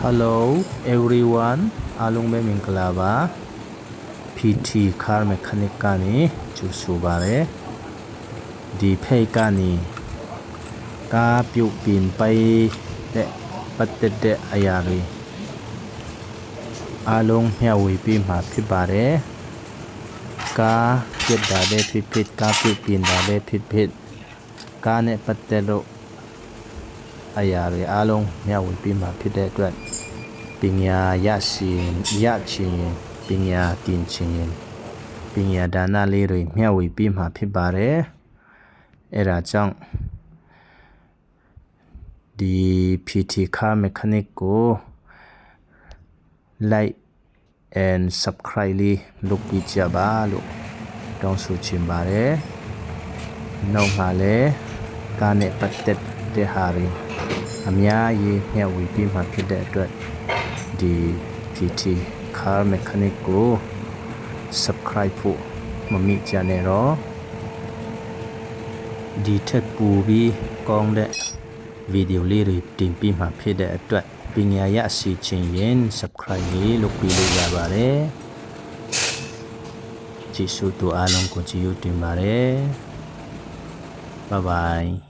Hello everyone အားလုံးပဲမင်္ဂလာပါ PT Car Mechanic ကနေကြိုဆိုပါရစေဒီဖိတ်ကနေကားပြုတ်ပြင်ไปတဲ့ပတ်သက်တဲ့အရာတွေအားလုံးမျှဝေပေးမှာဖြစ်ပါတယ်ကားပြတ်တာလည်းဖြစ်ကားပြုတ်ပြင်တာလည်းဖြစ်ကားနဲ့ပတ်သက်လို့အရာတွေအားလုံးမျှဝေပေးမှာဖြစ်တဲ့အတွက်ပညာရရှိရချင်ပညာတင်ချင်ပညာဒါနလေးတွေမျှဝေပေးမှာဖြစ်ပါတယ်အဲဒါကြောင့်ဒီ PT Car Mechanic ကို like and subscribe လေးလုပ်ပေးကြပါလို့တောင်းဆိုချင်ပါတယ်နောက်မှလည်းကားနဲ့ပတ်သက်တဲ့ဟာတွေအများကြီးမျှဝေပေးမှာဖြစ်တဲ့အတွက်ဒီ PT Car Mechanic ကို subscribe ဖို့မမိကြနဲ့တော့ဒီထက်ပိုပြီးကောင်းတဲ့ဗီဒီယိုလေးတွေတင်ပေးမှာဖြစ်တဲ့အတွက်ပညာရရှိချင်ရင် subscribe လေးလုပ်ပေးလို့ရပါတယ်ကျေးဇူးတူအားလုံးကိုကျေးဇူးတင်ပါတယ် bye bye